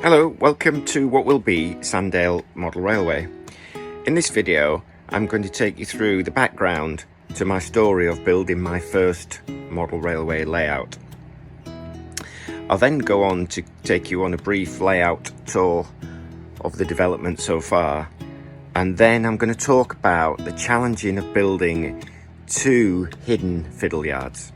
Hello, welcome to what will be Sandale Model Railway. In this video, I'm going to take you through the background to my story of building my first model railway layout. I'll then go on to take you on a brief layout tour of the development so far, and then I'm going to talk about the challenging of building two hidden fiddle yards.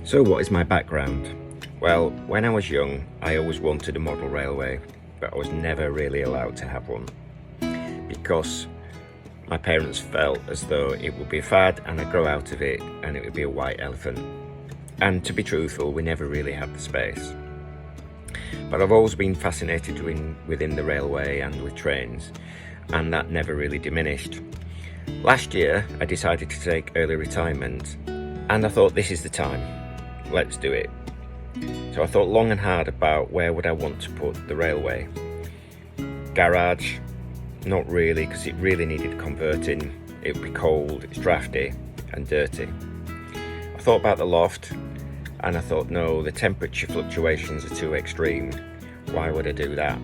So what is my background? Well, when I was young, I always wanted a model railway, but I was never really allowed to have one because my parents felt as though it would be a fad and I'd grow out of it and it would be a white elephant. And to be truthful, we never really had the space. But I've always been fascinated within the railway and with trains, and that never really diminished. Last year, I decided to take early retirement, and I thought this is the time. Let's do it. So I thought long and hard about where would I want to put the railway. Garage, not really, because it really needed converting. It would be cold, it's drafty and dirty. I thought about the loft and I thought, no, the temperature fluctuations are too extreme. Why would I do that?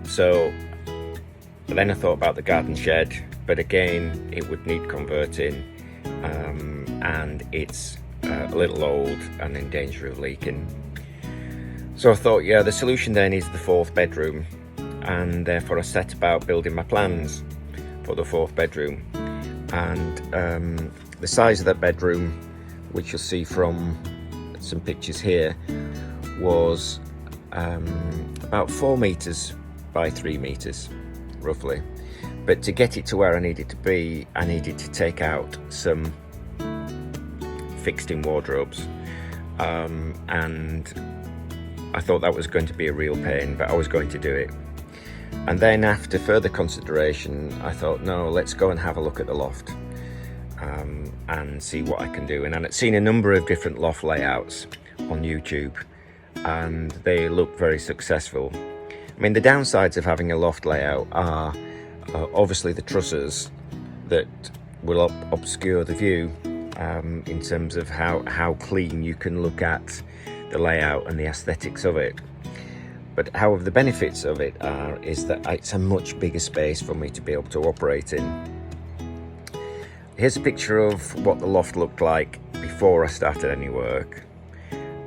So then I thought about the garden shed, but again, it would need converting, and it's a little old and in danger of leaking. So I thought, yeah, the solution then is the fourth bedroom, and therefore I set about building my plans for the fourth bedroom. And the size of that bedroom, which you'll see from some pictures here, was about 4 meters by 3 meters roughly. But to get it to where I needed to be, I needed to take out some fixed in wardrobes, and I thought that was going to be a real pain, but I was going to do it. And then after further consideration, I thought, no, let's go and have a look at the loft and see what I can do. And I'd seen a number of different loft layouts on YouTube and they look very successful. I mean, the downsides of having a loft layout are obviously the trusses that will obscure the view, in terms of how clean you can look at the layout and the aesthetics of it. But however, the benefits of it is that it's a much bigger space for me to be able to operate in. Here's a picture of what the loft looked like before I started any work,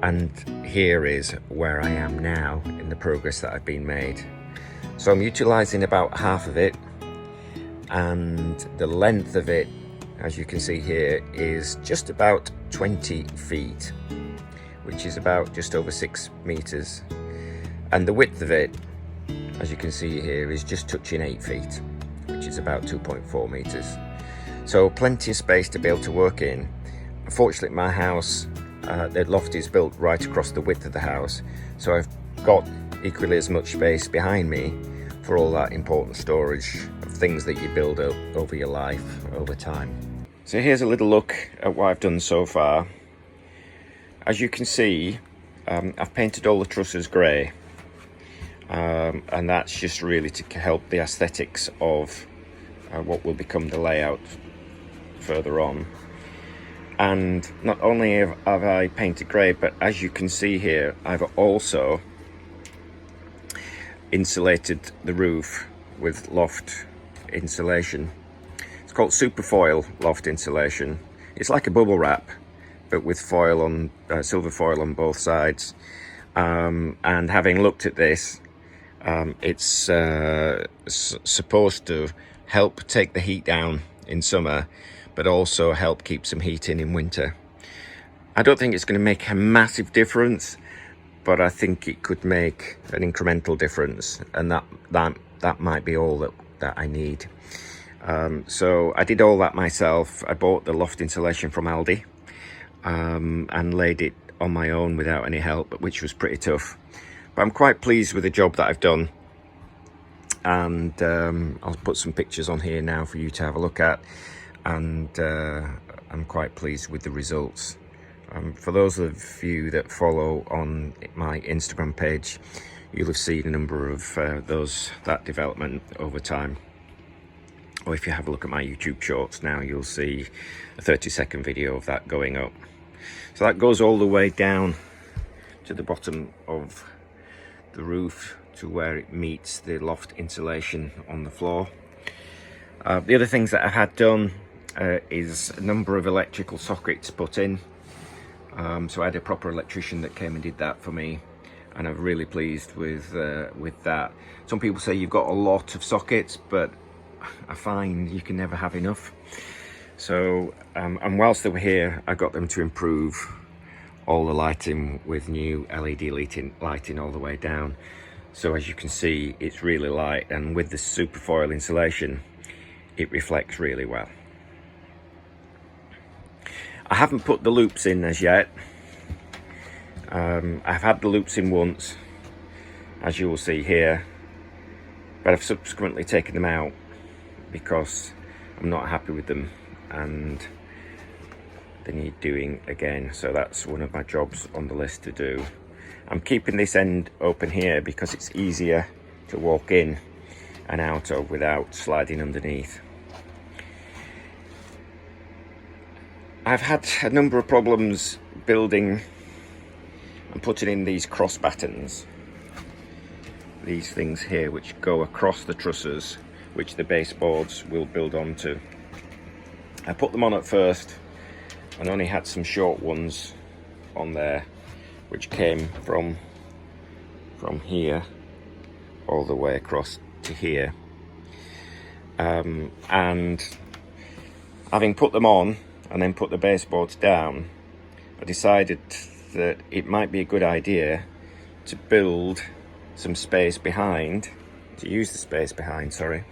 and here is where I am now in the progress that I've been made. So I'm utilising about half of it, and the length of it, as you can see here, is just about 20 feet, which is about just over 6 meters. And the width of it, as you can see here, is just touching 8 feet, which is about 2.4 meters. So plenty of space to be able to work in. Unfortunately, my house, the loft is built right across the width of the house, so I've got equally as much space behind me for all that important storage of things that you build up over your life, over time. So here's a little look at what I've done so far. As you can see, I've painted all the trusses grey, and that's just really to help the aesthetics of what will become the layout further on. And not only have I painted grey, but as you can see here, I've also insulated the roof with loft insulation. It's called Superfoil loft insulation. It's like a bubble wrap, but with foil on silver foil on both sides. And having looked at this, it's supposed to help take the heat down in summer, but also help keep some heat in winter. I don't think it's going to make a massive difference, but I think it could make an incremental difference, and that might be all that I need. So I did all that myself. I bought the loft insulation from Aldi, and laid it on my own without any help, which was pretty tough. But I'm quite pleased with the job that I've done, and I'll put some pictures on here now for you to have a look at, and I'm quite pleased with the results. For those of you that follow on my Instagram page, you'll have seen a number of that development over time. Or if you have a look at my YouTube shorts now, you'll see a 30-second video of that going up. So that goes all the way down to the bottom of the roof to where it meets the loft insulation on the floor. The other things that I've had done is a number of electrical sockets put in. So I had a proper electrician that came and did that for me, and I'm really pleased with that. Some people say you've got a lot of sockets, but I find you can never have enough. So and whilst they were here, I got them to improve all the lighting with new LED lighting all the way down. So as you can see, it's really light, and with the super foil insulation, it reflects really well. I haven't put the loops in as yet. I've had the loops in once, as you will see here, but I've subsequently taken them out because I'm not happy with them and they need doing again. So that's one of my jobs on the list to do. I'm keeping this end open here because it's easier to walk in and out of without sliding underneath. I've had a number of problems building and putting in these cross battens, these things here which go across the trusses, which the baseboards will build onto. I put them on at first and only had some short ones on there, which came from here all the way across to here. And having put them on and then put the baseboards down, I decided that it might be a good idea to build some space behind, to use the space behind, sorry,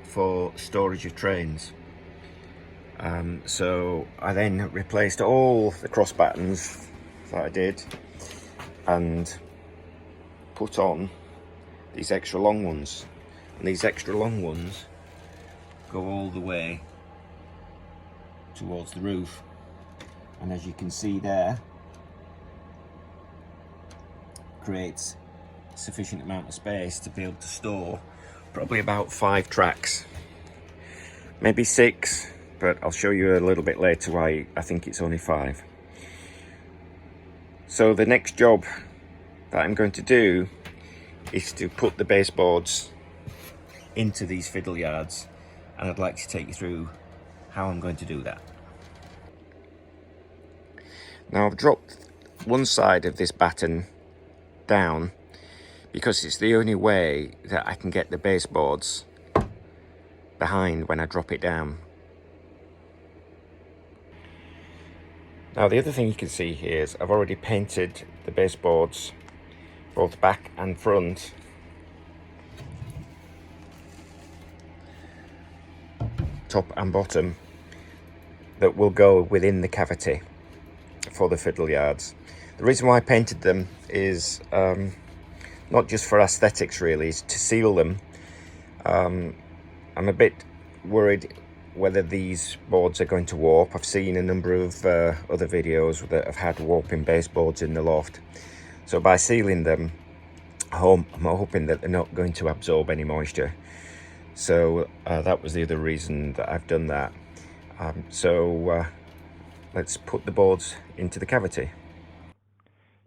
for storage of trains. So I then replaced all the cross battens that I did and put on these extra long ones, and these extra long ones go all the way towards the roof, and as you can see there, creates sufficient amount of space to be able to store probably about 5 tracks, maybe 6, but I'll show you a little bit later why I think it's only 5. So the next job that I'm going to do is to put the baseboards into these fiddle yards, and I'd like to take you through how I'm going to do that. Now I've dropped one side of this batten down because it's the only way that I can get the baseboards behind when I drop it down. Now the other thing you can see here is I've already painted the baseboards both back and front top and bottom that will go within the cavity for the fiddle yards. The reason why I painted them is not just for aesthetics really, is to seal them. I'm a bit worried whether these boards are going to warp. I've seen a number of other videos that have had warping baseboards in the loft. So by sealing them, I'm hoping that they're not going to absorb any moisture. So that was the other reason that I've done that. Let's put the boards into the cavity.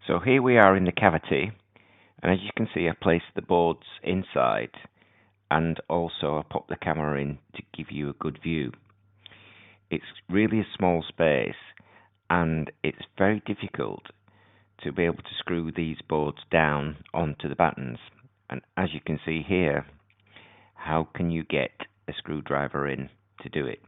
So here we are in the cavity, and as you can see, I placed the boards inside, and also I popped the camera in to give you a good view. It's really a small space, and it's very difficult to be able to screw these boards down onto the battens. And as you can see here, how can you get a screwdriver in to do it?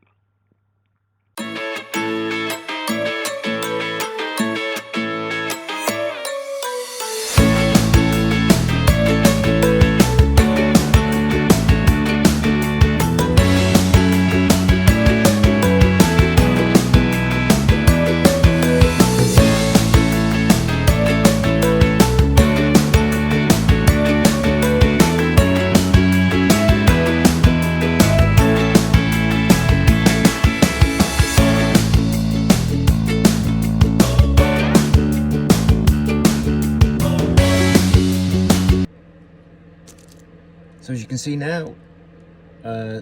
So as you can see now,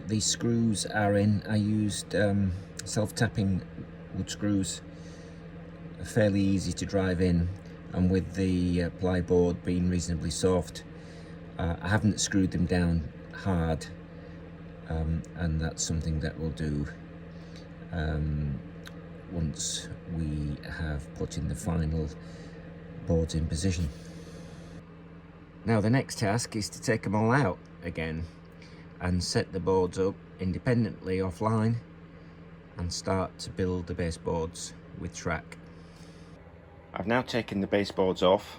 these screws are in. I used self-tapping wood screws, fairly easy to drive in. and with the plyboard being reasonably soft, I haven't screwed them down hard, and that's something that we'll do once we have put in the final boards in position. Now the next task is to take them all out again and set the boards up independently offline and start to build the baseboards with track. I've now taken the baseboards off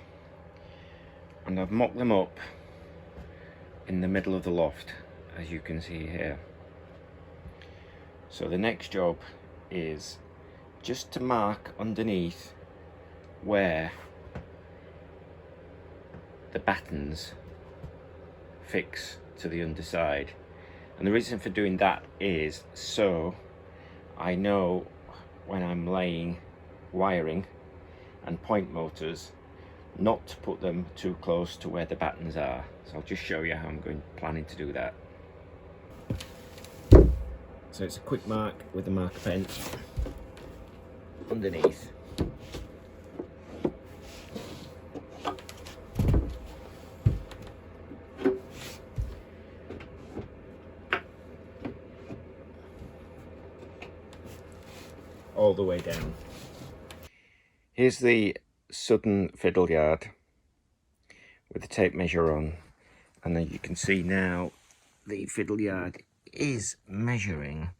and I've mocked them up in the middle of the loft, as you can see here. So the next job is just to mark underneath where the battens fix to the underside, and the reason for doing that is so I know when I'm laying wiring and point motors not to put them too close to where the battens are. So I'll just show you how I'm planning to do that. So it's a quick mark with a marker pen underneath. All the way down. Here's the sudden Fiddle Yard with the tape measure on, and then you can see now the Fiddle Yard is measuring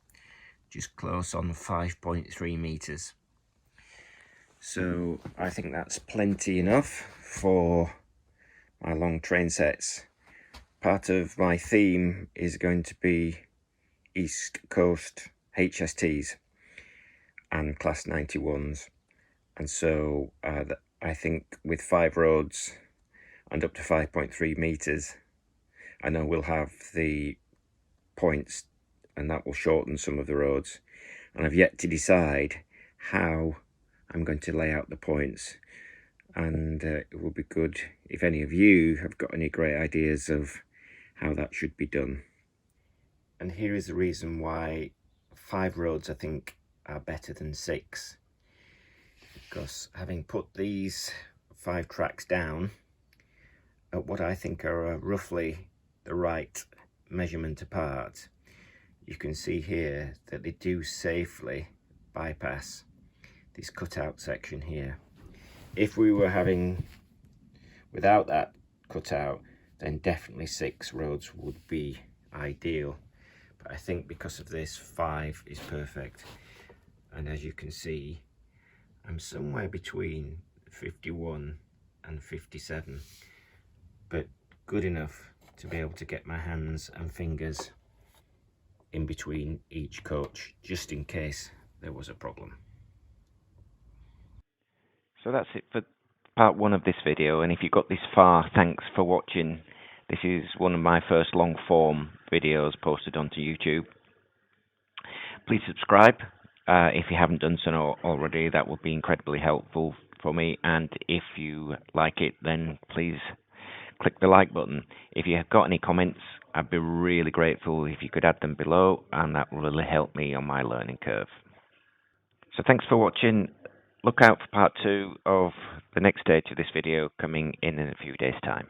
just close on 5.3 meters. So I think that's plenty enough for my long train sets. Part of my theme is going to be East Coast HSTs and Class 91s, and so I think with 5 roads and up to 5.3 meters, I know we'll have the points and that will shorten some of the roads, and I've yet to decide how I'm going to lay out the points, and it will be good if any of you have got any great ideas of how that should be done. And here is the reason why 5 roads I think are better than 6, because having put these 5 tracks down at what I think are roughly the right measurement apart, you can see here that they do safely bypass this cutout section here. If we were having without that cutout, then definitely 6 roads would be ideal, but I think because of this, 5 is perfect. And as you can see, I'm somewhere between 51 and 57, but good enough to be able to get my hands and fingers in between each coach, just in case there was a problem. So that's it for part 1 of this video, and if you got this far, thanks for watching. This is one of my first long form videos posted onto YouTube. Please subscribe if you haven't done so already. That would be incredibly helpful for me, and if you like it, then please click the like button. If you have got any comments, I'd be really grateful if you could add them below, and that will really help me on my learning curve. So thanks for watching. Look out for part 2 of the next stage of this video coming in a few days' time.